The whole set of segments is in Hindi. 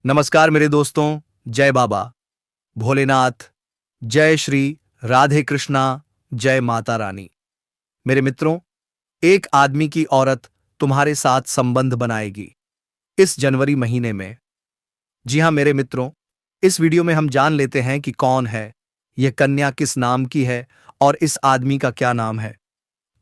नमस्कार मेरे दोस्तों। जय बाबा भोलेनाथ, जय श्री राधे कृष्णा, जय माता रानी। मेरे मित्रों, एक आदमी की औरत तुम्हारे साथ संबंध बनाएगी इस जनवरी महीने में। जी हां मेरे मित्रों, इस वीडियो में हम जान लेते हैं कि कौन है यह कन्या, किस नाम की है और इस आदमी का क्या नाम है।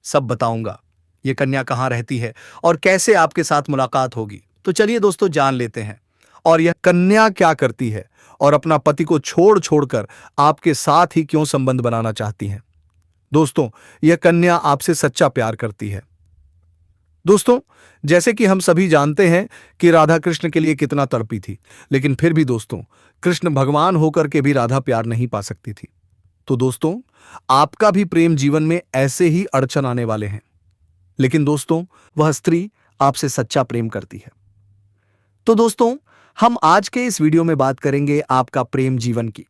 सब बताऊंगा। यह कन्या कहां रहती है और कैसे आपके साथ मुलाकात होगी। तो चलिए दोस्तों जान लेते हैं। और यह कन्या क्या करती है और अपना पति को छोड़ छोड़कर आपके साथ ही क्यों संबंध बनाना चाहती है। दोस्तों, यह कन्या आपसे सच्चा प्यार करती है। दोस्तों, जैसे कि हम सभी जानते हैं कि राधा कृष्ण के लिए कितना तड़पी थी, लेकिन फिर भी दोस्तों, कृष्ण भगवान होकर के भी राधा प्यार नहीं पा सकती थी। तो दोस्तों, आपका भी प्रेम जीवन में ऐसे ही अड़चन आने वाले हैं, लेकिन दोस्तों वह स्त्री आपसे सच्चा प्रेम करती है। तो दोस्तों, हम आज के इस वीडियो में बात करेंगे आपका प्रेम जीवन की।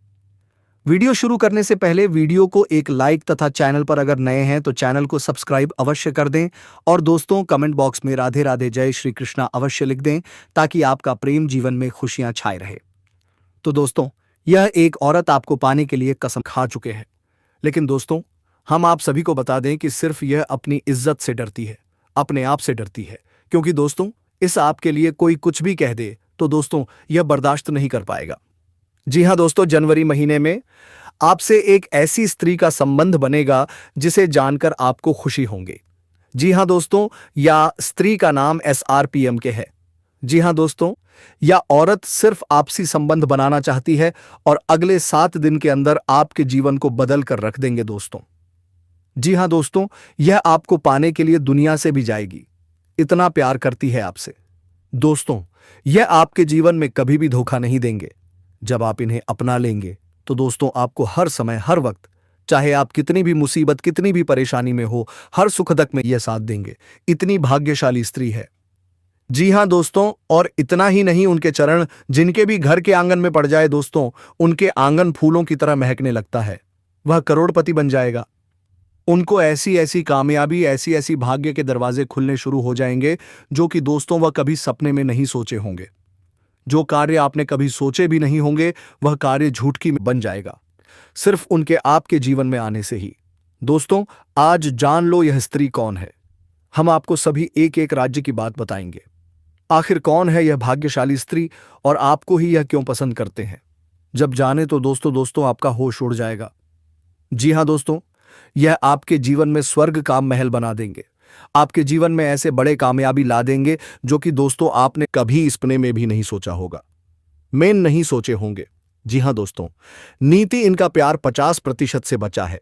वीडियो शुरू करने से पहले वीडियो को एक लाइक तथा चैनल पर अगर नए हैं तो चैनल को सब्सक्राइब अवश्य कर दें और दोस्तों कमेंट बॉक्स में राधे राधे जय श्री कृष्णा अवश्य लिख दें ताकि आपका प्रेम जीवन में खुशियां छाए रहे। तो दोस्तों, यह एक औरत आपको पाने के लिए कसम खा चुके हैं, लेकिन दोस्तों हम आप सभी को बता दें कि सिर्फ यह अपनी इज्जत से डरती है, अपने आप से डरती है, क्योंकि दोस्तों इस आपके लिए कोई कुछ भी कह दे तो दोस्तों यह बर्दाश्त नहीं कर पाएगा। जी हां दोस्तों, जनवरी महीने में आपसे एक ऐसी स्त्री का संबंध बनेगा जिसे जानकर आपको खुशी होंगे। जी हां दोस्तों, या स्त्री का नाम SRPM के है। जी हां दोस्तों, यह औरत सिर्फ आपसी संबंध बनाना चाहती है और अगले 7 दिन के अंदर आपके जीवन को बदल कर रख देंगे दोस्तों। जी हां दोस्तों, यह आपको पाने के लिए दुनिया से भी जाएगी, इतना प्यार करती है आपसे। दोस्तों, यह आपके जीवन में कभी भी धोखा नहीं देंगे। जब आप इन्हें अपना लेंगे तो दोस्तों आपको हर समय हर वक्त, चाहे आप कितनी भी मुसीबत कितनी भी परेशानी में हो, हर सुख दुख में यह साथ देंगे। इतनी भाग्यशाली स्त्री है। जी हां दोस्तों, और इतना ही नहीं, उनके चरण जिनके भी घर के आंगन में पड़ जाए दोस्तों, उनके आंगन फूलों की तरह महकने लगता है। वह करोड़पति बन जाएगा। उनको ऐसी ऐसी कामयाबी, ऐसी ऐसी भाग्य के दरवाजे खुलने शुरू हो जाएंगे जो कि दोस्तों वह कभी सपने में नहीं सोचे होंगे। जो कार्य आपने कभी सोचे भी नहीं होंगे वह कार्य झूठकी में बन जाएगा, सिर्फ उनके आपके जीवन में आने से ही। दोस्तों, आज जान लो यह स्त्री कौन है। हम आपको सभी एक एक राज्य की बात बताएंगे। आखिर कौन है यह भाग्यशाली स्त्री और आपको ही यह क्यों पसंद करते हैं। जब जाने तो दोस्तों आपका होश उड़ जाएगा। जी हां दोस्तों, यह आपके जीवन में स्वर्ग का महल बना देंगे। आपके जीवन में ऐसे बड़े कामयाबी ला देंगे जो कि दोस्तों आपने कभी सपने में भी नहीं सोचा होगा, मेन नहीं सोचे होंगे। जी हां दोस्तों, नीति इनका प्यार 50% से बचा है।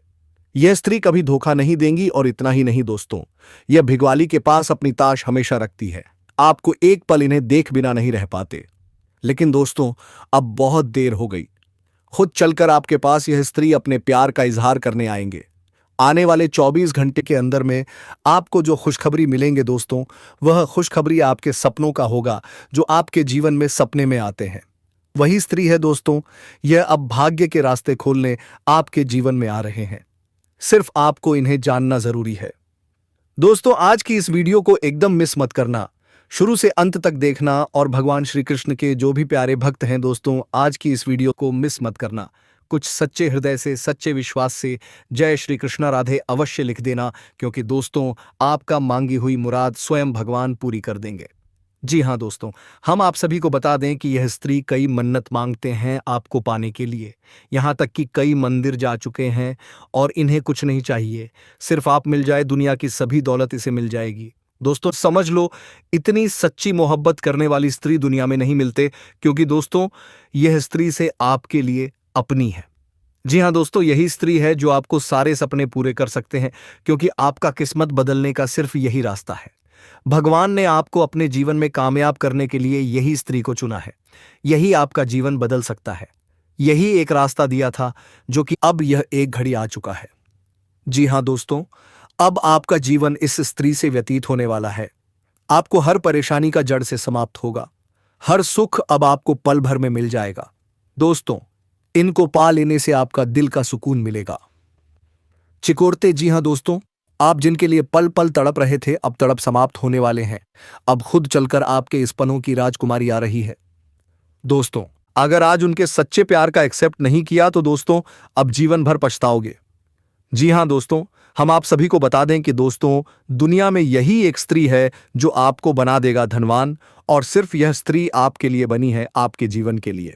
यह स्त्री कभी धोखा नहीं देंगी और इतना ही नहीं दोस्तों, यह भिगवाली के पास अपनी ताश हमेशा रखती है। आपको एक पल इन्हें देख बिना नहीं रह पाते। लेकिन दोस्तों अब बहुत देर हो गई। खुद चलकर आपके पास यह स्त्री अपने प्यार का इजहार करने आएंगे। आने वाले 24 घंटे के अंदर में आपको जो खुशखबरी मिलेंगे दोस्तों, वह खुशखबरी आपके सपनों का होगा, जो आपके जीवन में सपने में आते हैं। वही स्त्री है दोस्तों, यह अब भाग्य के रास्ते खोलने आपके जीवन में आ रहे हैं। सिर्फ आपको इन्हें जानना जरूरी है। दोस्तों, आज की इस वीडियो को एकदम मिस मत करना, शुरू से अंत तक देखना और भगवान श्री कृष्ण के जो भी प्यारे भक्त हैं दोस्तों, आज की इस वीडियो को मिस मत करना। कुछ सच्चे हृदय से, सच्चे विश्वास से जय श्री कृष्णा राधे अवश्य लिख देना, क्योंकि दोस्तों आपका मांगी हुई मुराद स्वयं भगवान पूरी कर देंगे। जी हां दोस्तों, हम आप सभी को बता दें कि यह स्त्री कई मन्नत मांगते हैं आपको पाने के लिए। यहां तक कि कई मंदिर जा चुके हैं और इन्हें कुछ नहीं चाहिए, सिर्फ आप मिल जाए, दुनिया की सभी दौलत इसे मिल जाएगी। दोस्तों समझ लो, इतनी सच्ची मोहब्बत करने वाली स्त्री दुनिया में नहीं मिलते, क्योंकि दोस्तों यह स्त्री से आपके लिए अपनी है। जी हां दोस्तों, यही स्त्री है जो आपको सारे सपने पूरे कर सकते हैं, क्योंकि आपका किस्मत बदलने का सिर्फ यही रास्ता है। भगवान ने आपको अपने जीवन में कामयाब करने के लिए यही स्त्री को चुना है। यही आपका जीवन बदल सकता है। यही एक रास्ता दिया था जो कि अब यह एक घड़ी आ चुका है। जी हां दोस्तों, अब आपका जीवन इस स्त्री से व्यतीत होने वाला है। आपको हर परेशानी का जड़ से समाप्त होगा। हर सुख अब आपको पल भर में मिल जाएगा। दोस्तों, इनको पा लेने से आपका दिल का सुकून मिलेगा। चिकोरते, जी हां दोस्तों, आप जिनके लिए पल पल तड़प रहे थे अब तड़प समाप्त होने वाले हैं। अब खुद चलकर आपके इस पनों की राजकुमारी आ रही है। दोस्तों, अगर आज उनके सच्चे प्यार का एक्सेप्ट नहीं किया तो दोस्तों अब जीवन भर पछताओगे। जी हां दोस्तों, हम आप सभी को बता दें कि दोस्तों दुनिया में यही एक स्त्री है जो आपको बना देगा धनवान, और सिर्फ यह स्त्री आपके लिए बनी है, आपके जीवन के लिए।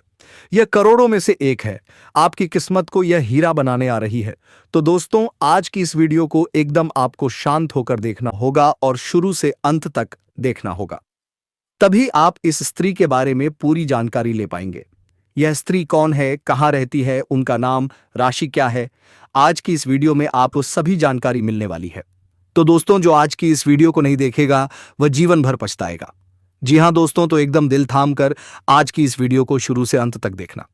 यह करोड़ों में से एक है। आपकी किस्मत को यह हीरा बनाने आ रही है। तो दोस्तों आज की इस वीडियो को एकदम आपको शांत होकर देखना होगा और शुरू से अंत तक देखना होगा। तभी आप इस स्त्री के बारे में पूरी जानकारी ले पाएंगे। यह स्त्री कौन है, कहाँ रहती है, उनका नाम, राशि क्या है, आज की इस वीडियो में आपको सभी जानकारी मिलने वाली है। तो दोस्तों जो आज की इस वीडियो को नहीं देखेगा वह जीवन भर पछताएगा। जी हां दोस्तों, तो एकदम दिल थाम कर आज की इस वीडियो को शुरू से अंत तक देखना।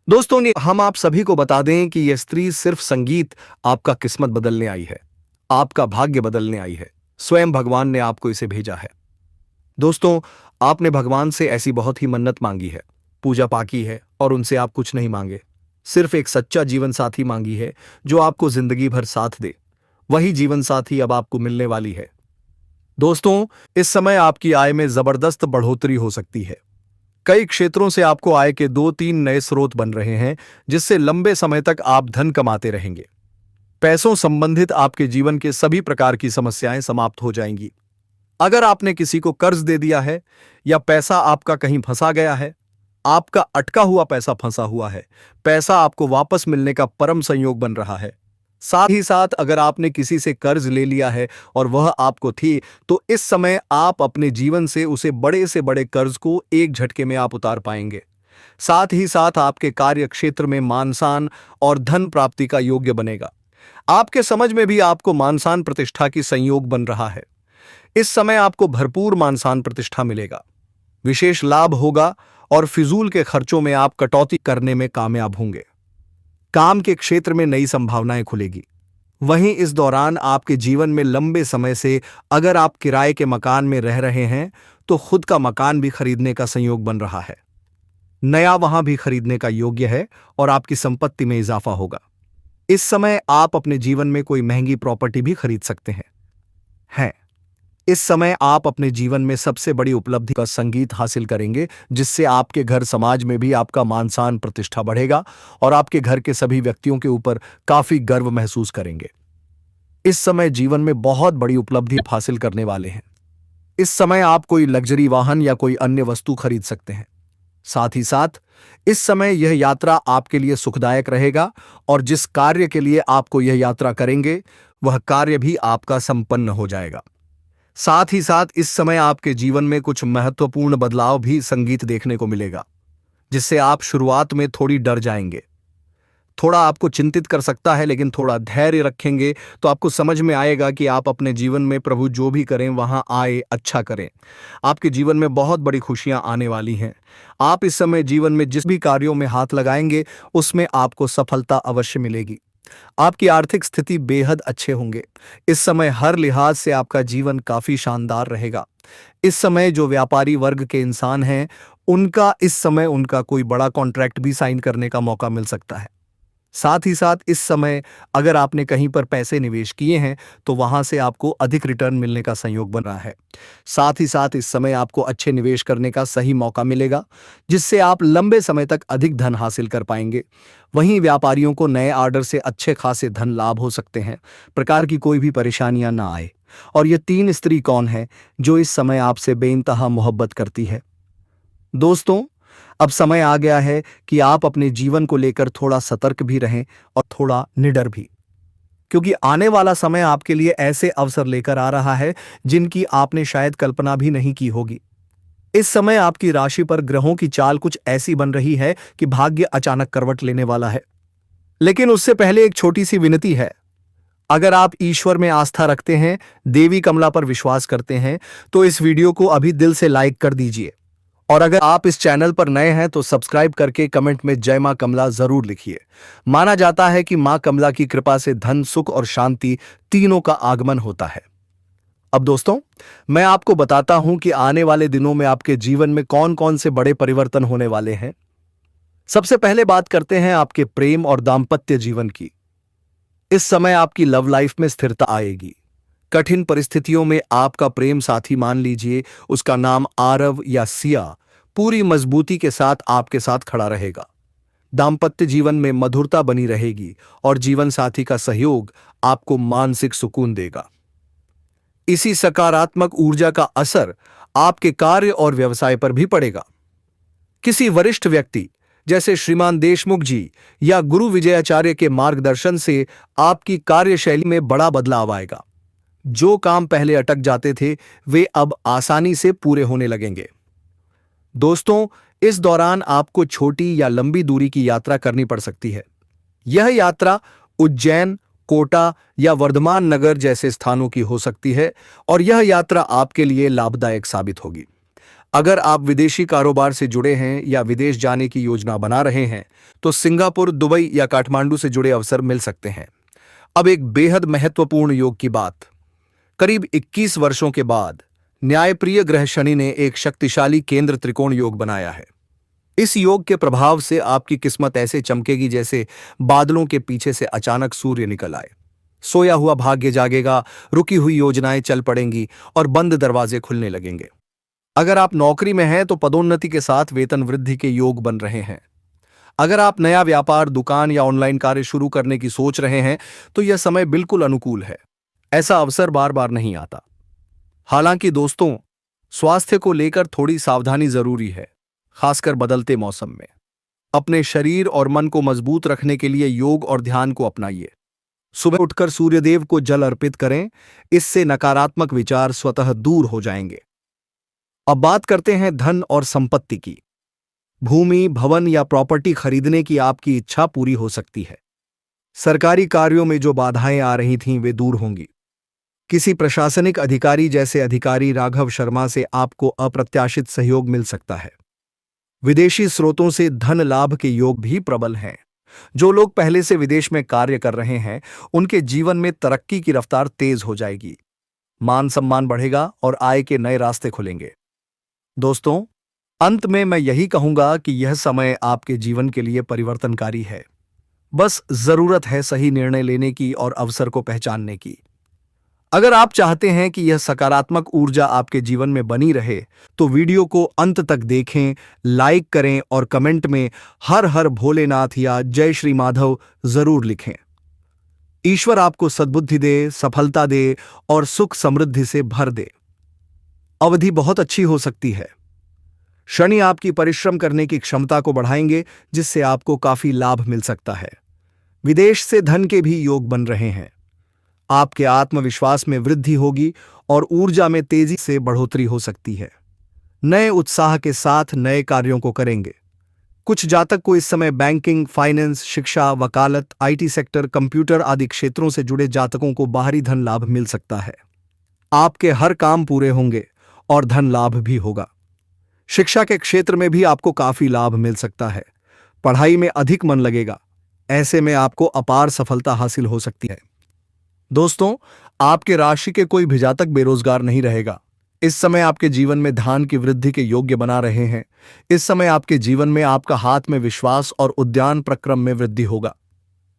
दोस्तों हम आप सभी को बता दें कि यह स्त्री सिर्फ संगीत आपका किस्मत बदलने आई है, आपका भाग्य बदलने आई है। स्वयं भगवान ने आपको इसे भेजा है। दोस्तों आपने भगवान से ऐसी बहुत ही मन्नत मांगी है, पूजा पाकी है, और उनसे आप कुछ नहीं मांगे, सिर्फ एक सच्चा जीवन साथी मांगी है जो आपको जिंदगी भर साथ दे। वही जीवन साथी अब आपको मिलने वाली है। दोस्तों इस समय आपकी आय में जबरदस्त बढ़ोतरी हो सकती है। कई क्षेत्रों से आपको आय के 2-3 नए स्रोत बन रहे हैं, जिससे लंबे समय तक आप धन कमाते रहेंगे। पैसों संबंधित आपके जीवन के सभी प्रकार की समस्याएं समाप्त हो जाएंगी। अगर आपने किसी को कर्ज दे दिया है या पैसा आपका कहीं फंसा गया है, आपका अटका हुआ पैसा फंसा हुआ है, पैसा आपको वापस मिलने का परम संयोग बन रहा है। साथ ही साथ अगर आपने किसी से कर्ज ले लिया है और वह आपको थी, तो इस समय आप अपने जीवन से उसे बड़े से बड़े कर्ज को एक झटके में आप उतार पाएंगे। साथ ही साथ आपके कार्य क्षेत्र में मान-सान और धन प्राप्ति का योग्य बनेगा। आपके समझ में भी आपको मान-सान प्रतिष्ठा की संयोग बन रहा है। इस समय आपको भरपूर मान-सान प्रतिष्ठा मिलेगा, विशेष लाभ होगा और फिजूल के खर्चों में आप कटौती करने में कामयाब होंगे। काम के क्षेत्र में नई संभावनाएं खुलेगी। वहीं इस दौरान आपके जीवन में लंबे समय से अगर आप किराए के मकान में रह रहे हैं तो खुद का मकान भी खरीदने का संयोग बन रहा है। नया वहां भी खरीदने का योग्य है और आपकी संपत्ति में इजाफा होगा। इस समय आप अपने जीवन में कोई महंगी प्रॉपर्टी भी खरीद सकते हैं। इस समय आप अपने जीवन में सबसे बड़ी उपलब्धि का संगीत हासिल करेंगे, जिससे आपके घर समाज में भी आपका मान-सान प्रतिष्ठा बढ़ेगा और आपके घर के सभी व्यक्तियों के ऊपर काफी गर्व महसूस करेंगे। इस समय जीवन में बहुत बड़ी उपलब्धि हासिल करने वाले हैं। इस समय आप कोई लग्जरी वाहन या कोई अन्य वस्तु खरीद सकते हैं। साथ ही साथ इस समय यह यात्रा आपके लिए सुखदायक रहेगा और जिस कार्य के लिए आपको यह यात्रा करेंगे वह कार्य भी आपका संपन्न हो जाएगा। साथ ही साथ इस समय आपके जीवन में कुछ महत्वपूर्ण बदलाव भी संगीत देखने को मिलेगा, जिससे आप शुरुआत में थोड़ी डर जाएंगे। थोड़ा आपको चिंतित कर सकता है, लेकिन थोड़ा धैर्य रखेंगे तो आपको समझ में आएगा कि आप अपने जीवन में प्रभु जो भी करें वहां आए अच्छा करें। आपके जीवन में बहुत बड़ी खुशियां आने वाली हैं। आप इस समय जीवन में जिस भी कार्यों में हाथ लगाएंगे उसमें आपको सफलता अवश्य मिलेगी। आपकी आर्थिक स्थिति बेहद अच्छे होंगे। इस समय हर लिहाज से आपका जीवन काफी शानदार रहेगा। इस समय जो व्यापारी वर्ग के इंसान हैं, इस समय उनका कोई बड़ा कॉन्ट्रैक्ट भी साइन करने का मौका मिल सकता है। साथ ही साथ इस समय अगर आपने कहीं पर पैसे निवेश किए हैं तो वहां से आपको अधिक रिटर्न मिलने का संयोग बन रहा है। साथ ही साथ इस समय आपको अच्छे निवेश करने का सही मौका मिलेगा, जिससे आप लंबे समय तक अधिक धन हासिल कर पाएंगे। वहीं व्यापारियों को नए ऑर्डर से अच्छे खासे धन लाभ हो सकते हैं। प्रकार की कोई भी परेशानियां ना आए। और ये 3 स्त्री कौन है जो इस समय आपसे बेइंतहा मोहब्बत करती है? दोस्तों अब समय आ गया है कि आप अपने जीवन को लेकर थोड़ा सतर्क भी रहें और थोड़ा निडर भी, क्योंकि आने वाला समय आपके लिए ऐसे अवसर लेकर आ रहा है जिनकी आपने शायद कल्पना भी नहीं की होगी। इस समय आपकी राशि पर ग्रहों की चाल कुछ ऐसी बन रही है कि भाग्य अचानक करवट लेने वाला है। लेकिन उससे पहले एक छोटी सी विनती है। अगर आप ईश्वर में आस्था रखते हैं, देवी कमला पर विश्वास करते हैं, तो इस वीडियो को अभी दिल से लाइक कर दीजिए। और अगर आप इस चैनल पर नए हैं तो सब्सक्राइब करके कमेंट में जय मां कमला जरूर लिखिए। माना जाता है कि मां कमला की कृपा से धन, सुख और शांति तीनों का आगमन होता है। अब दोस्तों मैं आपको बताता हूं कि आने वाले दिनों में आपके जीवन में कौन कौन से बड़े परिवर्तन होने वाले हैं। सबसे पहले बात करते हैं आपके प्रेम और दाम्पत्य जीवन की। इस समय आपकी लव लाइफ में स्थिरता आएगी। कठिन परिस्थितियों में आपका प्रेम साथी, मान लीजिए उसका नाम आरव या सिया, पूरी मजबूती के साथ आपके साथ खड़ा रहेगा। दाम्पत्य जीवन में मधुरता बनी रहेगी और जीवन साथी का सहयोग आपको मानसिक सुकून देगा। इसी सकारात्मक ऊर्जा का असर आपके कार्य और व्यवसाय पर भी पड़ेगा। किसी वरिष्ठ व्यक्ति जैसे श्रीमान देशमुख जी या गुरु विजयाचार्य के मार्गदर्शन से आपकी कार्यशैली में बड़ा बदलाव आएगा। जो काम पहले अटक जाते थे वे अब आसानी से पूरे होने लगेंगे। दोस्तों, इस दौरान आपको छोटी या लंबी दूरी की यात्रा करनी पड़ सकती है। यह यात्रा उज्जैन, कोटा या वर्धमान नगर जैसे स्थानों की हो सकती है और यह यात्रा आपके लिए लाभदायक साबित होगी। अगर आप विदेशी कारोबार से जुड़े हैं या विदेश जाने की योजना बना रहे हैं तो सिंगापुर, दुबई या काठमांडू से जुड़े अवसर मिल सकते हैं। अब एक बेहद महत्वपूर्ण योग की बात। करीब 21 वर्षों के बाद न्यायप्रिय ग्रह शनि ने एक शक्तिशाली केंद्र त्रिकोण योग बनाया है। इस योग के प्रभाव से आपकी किस्मत ऐसे चमकेगी जैसे बादलों के पीछे से अचानक सूर्य निकल आए। सोया हुआ भाग्य जागेगा, रुकी हुई योजनाएं चल पड़ेंगी और बंद दरवाजे खुलने लगेंगे। अगर आप नौकरी में हैं तो पदोन्नति के साथ वेतन वृद्धि के योग बन रहे हैं। अगर आप नया व्यापार, दुकान या ऑनलाइन कार्य शुरू करने की सोच रहे हैं तो यह समय बिल्कुल अनुकूल है। ऐसा अवसर बार बार नहीं आता। हालांकि दोस्तों, स्वास्थ्य को लेकर थोड़ी सावधानी जरूरी है, खासकर बदलते मौसम में। अपने शरीर और मन को मजबूत रखने के लिए योग और ध्यान को अपनाइए। सुबह उठकर सूर्यदेव को जल अर्पित करें, इससे नकारात्मक विचार स्वतः दूर हो जाएंगे। अब बात करते हैं धन और संपत्ति की। भूमि, भवन या प्रॉपर्टी खरीदने की आपकी इच्छा पूरी हो सकती है। सरकारी कार्यों में जो बाधाएं आ रही थीं वे दूर होंगी। किसी प्रशासनिक अधिकारी जैसे अधिकारी राघव शर्मा से आपको अप्रत्याशित सहयोग मिल सकता है। विदेशी स्रोतों से धन लाभ के योग भी प्रबल हैं। जो लोग पहले से विदेश में कार्य कर रहे हैं उनके जीवन में तरक्की की रफ्तार तेज हो जाएगी। मान सम्मान बढ़ेगा और आय के नए रास्ते खुलेंगे। दोस्तों, अंत में मैं यही कहूंगा कि यह समय आपके जीवन के लिए परिवर्तनकारी है। बस जरूरत है सही निर्णय लेने की और अवसर को पहचानने की। अगर आप चाहते हैं कि यह सकारात्मक ऊर्जा आपके जीवन में बनी रहे तो वीडियो को अंत तक देखें, लाइक करें और कमेंट में हर हर भोलेनाथ या जय श्री माधव जरूर लिखें। ईश्वर आपको सद्बुद्धि दे, सफलता दे और सुख समृद्धि से भर दे। अवधि बहुत अच्छी हो सकती है। शनि आपकी परिश्रम करने की क्षमता को बढ़ाएंगे, जिससे आपको काफी लाभ मिल सकता है। विदेश से धन के भी योग बन रहे हैं। आपके आत्मविश्वास में वृद्धि होगी और ऊर्जा में तेजी से बढ़ोतरी हो सकती है। नए उत्साह के साथ नए कार्यों को करेंगे। कुछ जातक को इस समय बैंकिंग, फाइनेंस, शिक्षा, वकालत, आईटी सेक्टर, कंप्यूटर आदि क्षेत्रों से जुड़े जातकों को बाहरी धन लाभ मिल सकता है। आपके हर काम पूरे होंगे और धन लाभ भी होगा। शिक्षा के क्षेत्र में भी आपको काफी लाभ मिल सकता है। पढ़ाई में अधिक मन लगेगा। ऐसे में आपको अपार सफलता हासिल हो सकती है। दोस्तों, आपके राशि के कोई भी जातक बेरोजगार नहीं रहेगा। इस समय आपके जीवन में धन की वृद्धि के योग्य बना रहे हैं। इस समय आपके जीवन में आपका हाथ में विश्वास और उद्यान प्रक्रम में वृद्धि होगा,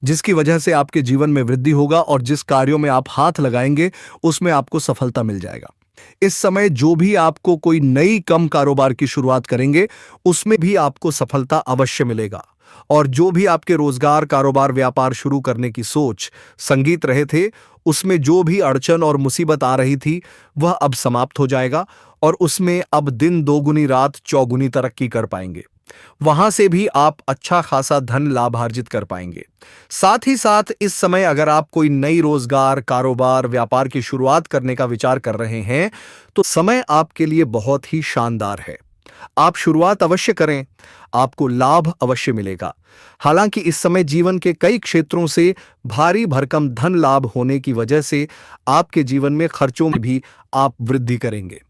जिसकी वजह से आपके जीवन में वृद्धि होगा और जिस कार्यों में आप हाथ लगाएंगे उसमें आपको सफलता मिल जाएगा। इस समय जो भी आपको कोई नई कम कारोबार की शुरुआत करेंगे उसमें भी आपको सफलता अवश्य मिलेगा। और जो भी आपके रोजगार, कारोबार, व्यापार शुरू करने की सोच, संगीत रहे थे, उसमें जो भी अड़चन और मुसीबत आ रही थी वह अब समाप्त हो जाएगा और उसमें अब दिन दोगुनी रात चौगुनी तरक्की कर पाएंगे। वहां से भी आप अच्छा खासा धन लाभार्जित कर पाएंगे। साथ ही साथ इस समय अगर आप कोई नई रोजगार, कारोबार, व्यापार की शुरुआत करने का विचार कर रहे हैं तो समय आपके लिए बहुत ही शानदार है। आप शुरुआत अवश्य करें, आपको लाभ अवश्य मिलेगा। हालांकि इस समय जीवन के कई क्षेत्रों से भारी भरकम धन लाभ होने की वजह से आपके जीवन में खर्चों में भी आप वृद्धि करेंगे।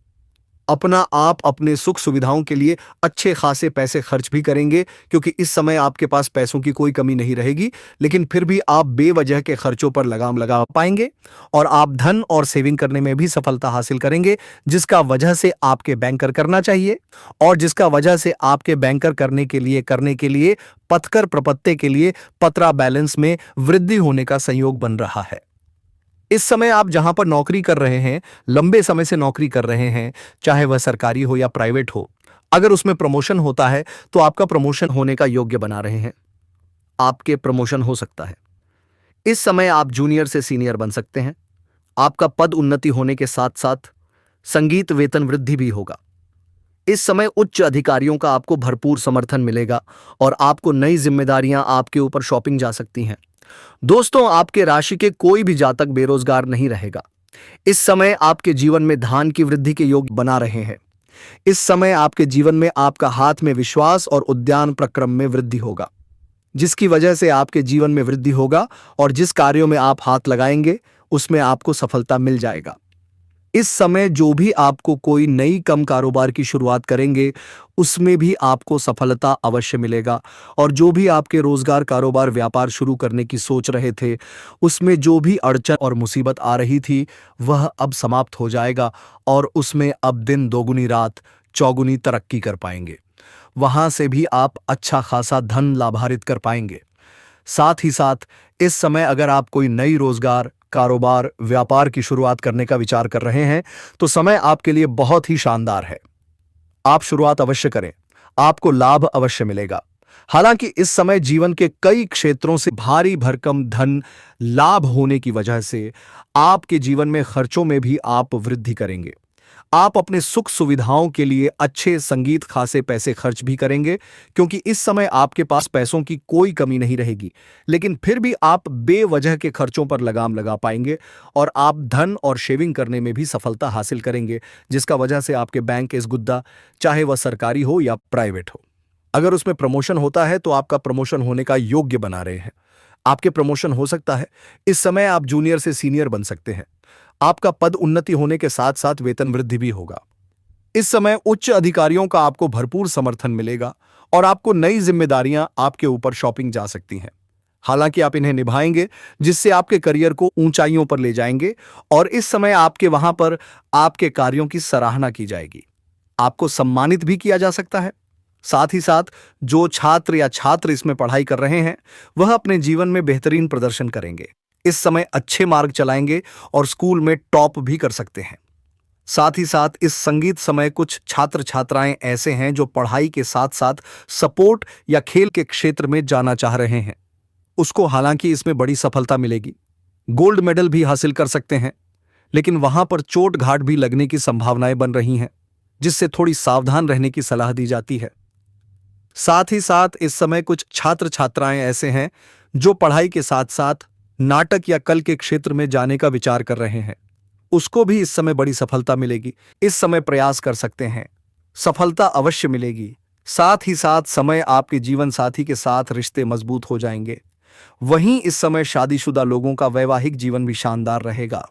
अपना आप अपने सुख सुविधाओं के लिए अच्छे खासे पैसे खर्च भी करेंगे, क्योंकि इस समय आपके पास पैसों की कोई कमी नहीं रहेगी। लेकिन फिर भी आप बेवजह के खर्चों पर लगाम लगा पाएंगे और आप धन और सेविंग करने में भी सफलता हासिल करेंगे, जिसका वजह से आपके बैंकर करना चाहिए और जिसका वजह से आपके बैंकर करने के लिए पथकर प्रपत्ति के लिए पत्रा बैलेंस में वृद्धि होने का संयोग बन रहा है। इस समय आप जहां पर नौकरी कर रहे हैं, लंबे समय से नौकरी कर रहे हैं, चाहे वह सरकारी हो या प्राइवेट हो, अगर उसमें प्रमोशन होता है तो आपका प्रमोशन होने का योग्य बना रहे हैं। आपके प्रमोशन हो सकता है। इस समय आप जूनियर से सीनियर बन सकते हैं। आपका पद उन्नति होने के साथ साथ संगीत वेतन वृद्धि भी होगा। इस समय उच्च अधिकारियों का आपको भरपूर समर्थन मिलेगा और आपको नई जिम्मेदारियां आपके ऊपर शॉपिंग जा सकती हैं। दोस्तों, आपके राशि के कोई भी जातक बेरोजगार नहीं रहेगा। इस समय आपके जीवन में धान की वृद्धि के योग बना रहे हैं। इस समय आपके जीवन में आपका हाथ में विश्वास और उद्यान प्रक्रम में वृद्धि होगा, जिसकी वजह से आपके जीवन में वृद्धि होगा और जिस कार्यों में आप हाथ लगाएंगे उसमें आपको सफलता मिल जाएगा। इस समय जो भी आपको कोई नई कम कारोबार की शुरुआत करेंगे उसमें भी आपको सफलता अवश्य मिलेगा और जो भी आपके रोजगार कारोबार व्यापार शुरू करने की सोच रहे थे उसमें जो भी अड़चन और मुसीबत आ रही थी वह अब समाप्त हो जाएगा और उसमें अब दिन दोगुनी रात चौगुनी तरक्की कर पाएंगे। वहां से भी आप अच्छा खासा धन लाभान्वित कर पाएंगे। साथ ही साथ इस समय अगर आप कोई नई रोजगार कारोबार व्यापार की शुरुआत करने का विचार कर रहे हैं तो समय आपके लिए बहुत ही शानदार है। आप शुरुआत अवश्य करें, आपको लाभ अवश्य मिलेगा। हालांकि इस समय जीवन के कई क्षेत्रों से भारी भरकम धन लाभ होने की वजह से आपके जीवन में खर्चों में भी आप वृद्धि करेंगे। आप अपने सुख सुविधाओं के लिए अच्छे संगीत खासे पैसे खर्च भी करेंगे क्योंकि इस समय आपके पास पैसों की कोई कमी नहीं रहेगी, लेकिन फिर भी आप बेवजह के खर्चों पर लगाम लगा पाएंगे और आप धन और शेविंग करने में भी सफलता हासिल करेंगे, जिसका वजह से आपके बैंक केस गुद्दा, चाहे वह सरकारी हो या प्राइवेट हो। अगर उसमें प्रमोशन होता है तो आपका प्रमोशन होने का योग्य बना रहे हैं। आपके प्रमोशन हो सकता है। इस समय आप जूनियर से सीनियर बन सकते हैं। आपका पद उन्नति होने के साथ साथ वेतन वृद्धि भी होगा। इस समय उच्च अधिकारियों का आपको भरपूर समर्थन मिलेगा और आपको नई जिम्मेदारियां आपके ऊपर शॉपिंग जा सकती हैं। हालांकि आप इन्हें निभाएंगे जिससे आपके करियर को ऊंचाइयों पर ले जाएंगे और इस समय आपके वहां पर आपके कार्यों की सराहना की जाएगी। आपको सम्मानित भी किया जा सकता है। साथ ही साथ जो छात्र या छात्र इसमें पढ़ाई कर रहे हैं वह अपने जीवन में बेहतरीन प्रदर्शन करेंगे। इस समय अच्छे मार्ग चलाएंगे और स्कूल में टॉप भी कर सकते हैं। साथ ही साथ इस संगीत समय कुछ छात्र छात्राएं ऐसे हैं जो पढ़ाई के साथ साथ सपोर्ट या खेल के क्षेत्र में जाना चाह रहे हैं। उसको हालांकि इसमें बड़ी सफलता मिलेगी, गोल्ड मेडल भी हासिल कर सकते हैं, लेकिन वहां पर चोट घाट भी लगने की संभावनाएं बन रही हैं, जिससे थोड़ी सावधान रहने की सलाह दी जाती है। साथ ही साथ इस समय कुछ छात्र छात्राएं ऐसे हैं जो पढ़ाई के साथ साथ नाटक या कला के क्षेत्र में जाने का विचार कर रहे हैं। उसको भी इस समय बड़ी सफलता मिलेगी। इस समय प्रयास कर सकते हैं, सफलता अवश्य मिलेगी। साथ ही साथ समय आपके जीवन साथी के साथ रिश्ते मजबूत हो जाएंगे। वहीं इस समय शादीशुदा लोगों का वैवाहिक जीवन भी शानदार रहेगा।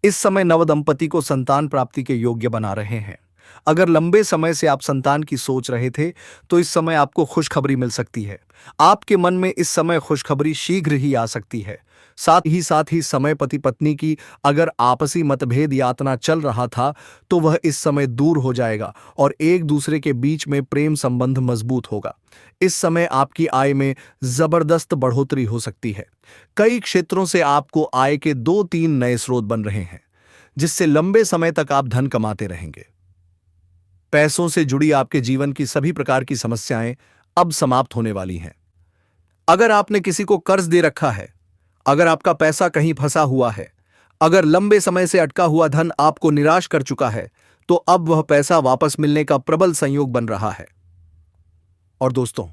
इस समय नवदंपति को संतान प्राप्ति के योग्य बना रहे हैं। अगर लंबे समय से आप संतान की सोच रहे थे तो इस समय आपको खुशखबरी मिल सकती है। आपके मन में इस समय खुशखबरी शीघ्र ही आ सकती है। साथ ही समय पति पत्नी की अगर आपसी मतभेद यातना चल रहा था तो वह इस समय दूर हो जाएगा और एक दूसरे के बीच में प्रेम संबंध मजबूत होगा। इस समय आपकी आय में जबरदस्त बढ़ोतरी हो सकती है। कई क्षेत्रों से आपको आय के 2-3 नए स्रोत बन रहे हैं, जिससे लंबे समय तक आप धन कमाते रहेंगे। पैसों से जुड़ी आपके जीवन की सभी प्रकार की समस्याएं अब समाप्त होने वाली हैं। अगर आपने किसी को कर्ज दे रखा है, अगर आपका पैसा कहीं फंसा हुआ है, अगर लंबे समय से अटका हुआ धन आपको निराश कर चुका है, तो अब वह पैसा वापस मिलने का प्रबल संयोग बन रहा है। और दोस्तों,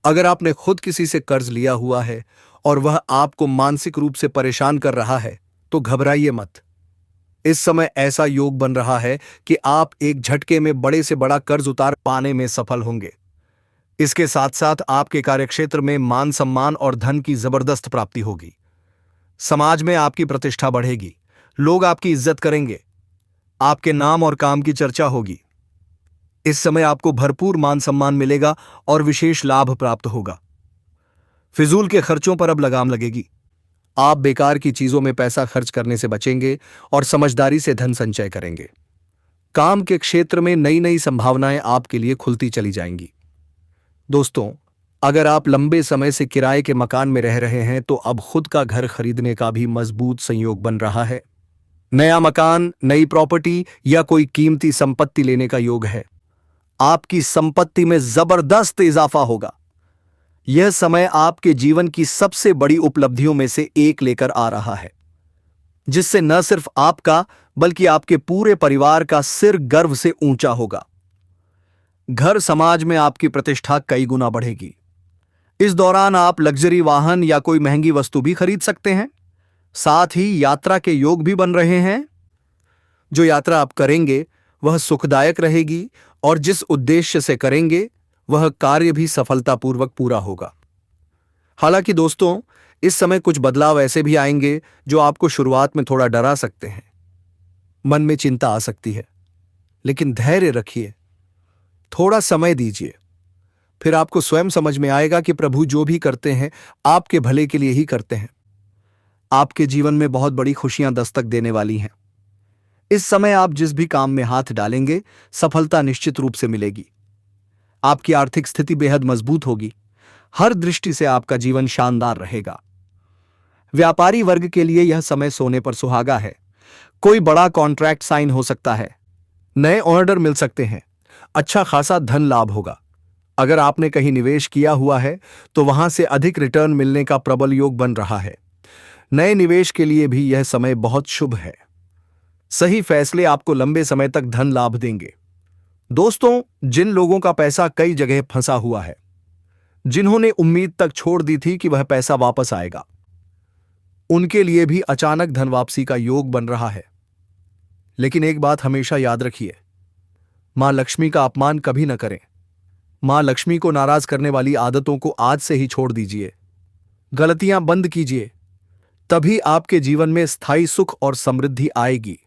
अगर आपने खुद किसी से कर्ज लिया हुआ है और वह आपको मानसिक रूप से परेशान कर रहा है, तो घबराइए मत। इस समय ऐसा योग बन रहा है कि आप एक झटके में बड़े से बड़ा कर्ज उतार पाने में सफल होंगे। इसके साथ साथ आपके कार्यक्षेत्र में मान सम्मान और धन की जबरदस्त प्राप्ति होगी। समाज में आपकी प्रतिष्ठा बढ़ेगी, लोग आपकी इज्जत करेंगे, आपके नाम और काम की चर्चा होगी। इस समय आपको भरपूर मान सम्मान मिलेगा और विशेष लाभ प्राप्त होगा। फिजूल के खर्चों पर अब लगाम लगेगी। आप बेकार की चीजों में पैसा खर्च करने से बचेंगे और समझदारी से धन संचय करेंगे। काम के क्षेत्र में नई नई संभावनाएं आपके लिए खुलती चली जाएंगी। दोस्तों, अगर आप लंबे समय से किराए के मकान में रह रहे हैं तो अब खुद का घर खरीदने का भी मजबूत संयोग बन रहा है। नया मकान, नई प्रॉपर्टी या कोई कीमती संपत्ति लेने का योग है। आपकी संपत्ति में जबरदस्त इजाफा होगा। यह समय आपके जीवन की सबसे बड़ी उपलब्धियों में से एक लेकर आ रहा है, जिससे न सिर्फ आपका बल्कि आपके पूरे परिवार का सिर गर्व से ऊंचा होगा। घर समाज में आपकी प्रतिष्ठा कई गुना बढ़ेगी। इस दौरान आप लग्जरी वाहन या कोई महंगी वस्तु भी खरीद सकते हैं। साथ ही यात्रा के योग भी बन रहे हैं। जो यात्रा आप करेंगे वह सुखदायक रहेगी और जिस उद्देश्य से करेंगे वह कार्य भी सफलतापूर्वक पूरा होगा। हालांकि दोस्तों, इस समय कुछ बदलाव ऐसे भी आएंगे जो आपको शुरुआत में थोड़ा डरा सकते हैं। मन में चिंता आ सकती है, लेकिन धैर्य रखिए, थोड़ा समय दीजिए। फिर आपको स्वयं समझ में आएगा कि प्रभु जो भी करते हैं आपके भले के लिए ही करते हैं। आपके जीवन में बहुत बड़ी खुशियां दस्तक देने वाली हैं। इस समय आप जिस भी काम में हाथ डालेंगे सफलता निश्चित रूप से मिलेगी। आपकी आर्थिक स्थिति बेहद मजबूत होगी। हर दृष्टि से आपका जीवन शानदार रहेगा। व्यापारी वर्ग के लिए यह समय सोने पर सुहागा है। कोई बड़ा कॉन्ट्रैक्ट साइन हो सकता है, नए ऑर्डर मिल सकते हैं, अच्छा खासा धन लाभ होगा। अगर आपने कहीं निवेश किया हुआ है तो वहां से अधिक रिटर्न मिलने का प्रबल योग बन रहा है। नए निवेश के लिए भी यह समय बहुत शुभ है। सही फैसले आपको लंबे समय तक धन लाभ देंगे। दोस्तों, जिन लोगों का पैसा कई जगह फंसा हुआ है, जिन्होंने उम्मीद तक छोड़ दी थी कि वह पैसा वापस आएगा, उनके लिए भी अचानक धन वापसी का योग बन रहा है। लेकिन एक बात हमेशा याद रखिए, मां लक्ष्मी का अपमान कभी न करें। मां लक्ष्मी को नाराज करने वाली आदतों को आज से ही छोड़ दीजिए। गलतियां बंद कीजिए, तभी आपके जीवन में स्थायी सुख और समृद्धि आएगी।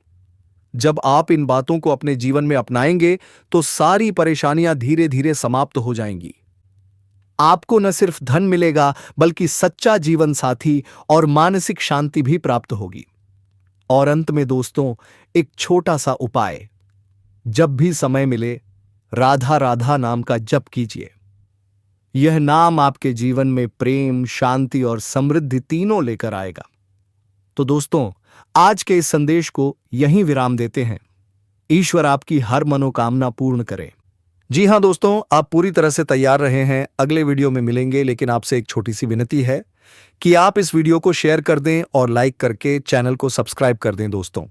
जब आप इन बातों को अपने जीवन में अपनाएंगे तो सारी परेशानियां धीरे धीरे समाप्त हो जाएंगी। आपको न सिर्फ धन मिलेगा बल्कि सच्चा जीवन साथी और मानसिक शांति भी प्राप्त होगी। और अंत में दोस्तों, एक छोटा सा उपाय, जब भी समय मिले राधा राधा नाम का जप कीजिए। यह नाम आपके जीवन में प्रेम, शांति और समृद्धि तीनों लेकर आएगा। तो दोस्तों, आज के इस संदेश को यहीं विराम देते हैं। ईश्वर आपकी हर मनोकामना पूर्ण करे। जी हां दोस्तों, आप पूरी तरह से तैयार रहे हैं। अगले वीडियो में मिलेंगे, लेकिन आपसे एक छोटी सी विनती है कि आप इस वीडियो को शेयर कर दें और लाइक करके चैनल को सब्सक्राइब कर दें दोस्तों।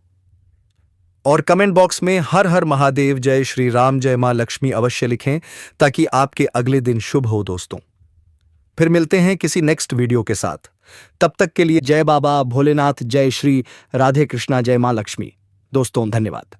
और कमेंट बॉक्स में हर हर महादेव, जय श्री राम, जय मां लक्ष्मी अवश्य लिखें, ताकि आपके अगले दिन शुभ हो दोस्तों। फिर मिलते हैं किसी नेक्स्ट वीडियो के साथ। तब तक के लिए जय बाबा भोलेनाथ, जय श्री राधे कृष्णा, जय मां लक्ष्मी। दोस्तों धन्यवाद।